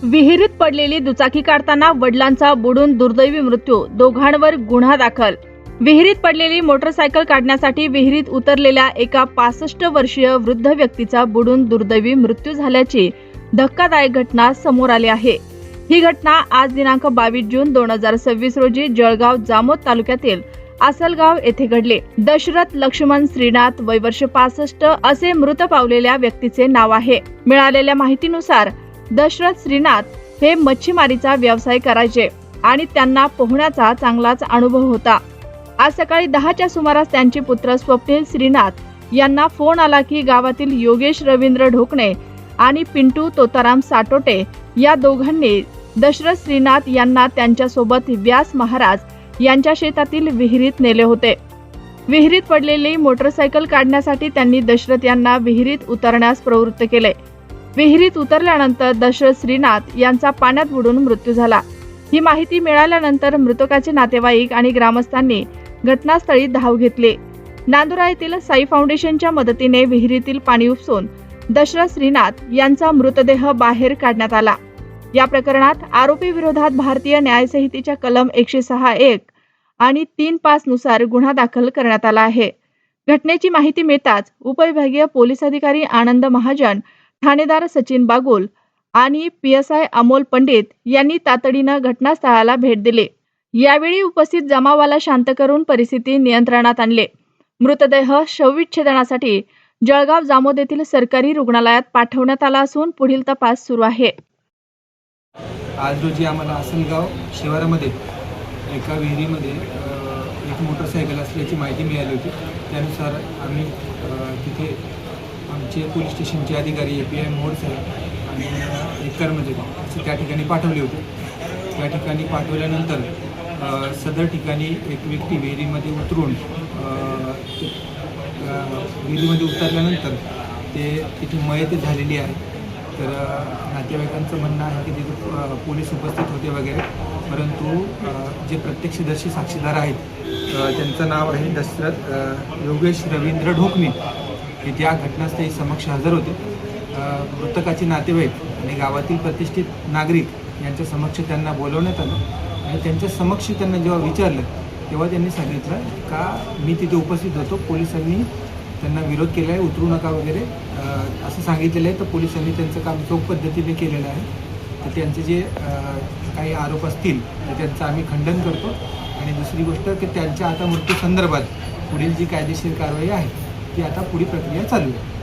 विहिरीत पडलेली दुचाकी काढताना वडिलांचा बुडून दुर्दैवी मृत्यू, दोघांवर गुन्हा दाखल। विहिरीत पडलेली मोटरसायकल काढण्यासाठी विहिरीत उतरलेल्या एका 65 वर्षीय वृद्ध व्यक्तीचा बुडून दुर्दैवी मृत्यू झाल्याची धक्कादायक घटना समोर आली आहे। ही घटना आज दिनांक 22 जून 2026 रोजी जळगाव जामोद तालुक्यातील आसलगाव येथे घडले। दशरथ लक्ष्मण श्रीनाथ, वय वर्ष 65 असे मृत पावलेल्या व्यक्तीचे नाव आहे। मिळालेल्या माहितीनुसार दशरथ श्रीनाथ हे मच्छीमारीचा व्यवसाय करायचे आणि त्यांना पोहण्याचा चांगलाच अनुभव होता। आज सकाळी 10च्या सुमारास त्यांचे पुत्र स्वप्नील श्रीनाथ यांना फोन आला की गावातील योगेश रवींद्र ढोकणे आणि पिंटू तोताराम साटोटे या दोघांनी दशरथ श्रीनाथ यांना त्यांच्या सोबत व्यास महाराज यांच्या शेतातील विहिरीत नेले होते। विहिरीत पडलेली मोटरसायकल काढण्यासाठी त्यांनी दशरथ यांना विहिरीत उतरण्यास प्रवृत्त केले। विहिरीत उतरल्यानंतर दशरथ श्रीनाथ यांचा पाण्यात बुडून मृत्यू झाला। ही माहिती मिळाल्यानंतर मृतकाचे नातेवाईक आणि ग्रामस्थांनी घटनास्थळी धाव घेतली। नांदुरा येथील साई फाउंडेशनच्या मदतीने विहिरीतील पाणी उपसून दशरथ श्रीनाथ यांचा मृतदेह बाहेर काढण्यात आला। या प्रकरणात आरोपी विरोधात भारतीय न्याय संहितेच्या कलम 106(1) आणि 3(5) नुसार गुन्हा दाखल करण्यात आला आहे। घटनेची माहिती मिळताच उपविभागीय पोलीस अधिकारी आनंद महाजन, ठाणेदार सचिन बागुल आणि PSI अमोल पंडित यांनी तातडीनं घटनास्थळाला भेट दिली। यावेळी उपस्थित जमावाला शांत करून परिस्थिती नियंत्रणात आणले। मृतदेह शवविच्छेदनासाठी जळगाव जामोद येथील सरकारी रुग्णालयात पाठवण्यात आला असून पुढील तपास सुरू आहे। आज रोजी आम्हाला आसलगाव शिवारामध्ये एका विहिरीमध्ये एक मोटरसायकल असल्याची माहिती मिळाली होती। त्यानुसार आम्ही तिथे आमचे पोलीस स्टेशनचे अधिकारी API मोड साहेब आणि एक कर्मचारी त्या ठिकाणी पाठवले होते। त्या ठिकाणी पाठवल्यानंतर सदर ठिकाणी एक व्यक्ती विहिरीमध्ये उतरून विहिरीमध्ये उतरल्यानंतर तिथे मयत झालेली आहे। तर नातेवाईकांचं म्हणणं आहे की तिथे पोलीस उपस्थित होते वगैरे, परंतु जे प्रत्यक्षदर्शी साक्षीदार आहेत त्यांचं नाव आहे दशरथ योगेश रवींद्र ढोकणे, हे त्या घटनास्थळी समक्ष हजर होते। मृतकाचे नातेवाईक आणि गावातील प्रतिष्ठित नागरिक यांच्या समक्ष त्यांना बोलवण्यात आलं आणि त्यांच्या समक्ष त्यांना जेव्हा विचारलं तेव्हा त्यांनी सांगितलं का मी तिथे उपस्थित होतो, पोलिसांनी त्यांना विरोध केला आहे, उतरू नका वगैरे असं सांगितलेलं आहे। तर पोलिसांनी त्यांचं काम चोख पद्धतीने केलेलं आहे। तर त्यांचे जे काही आरोप असतील तर त्यांचं आम्ही खंडन करतो आणि दुसरी गोष्ट की त्यांच्या आता मृत्यू संदर्भात पुढील जी कायदेशीर कारवाई आहे ती आता पुढील प्रक्रिया चालू आहे।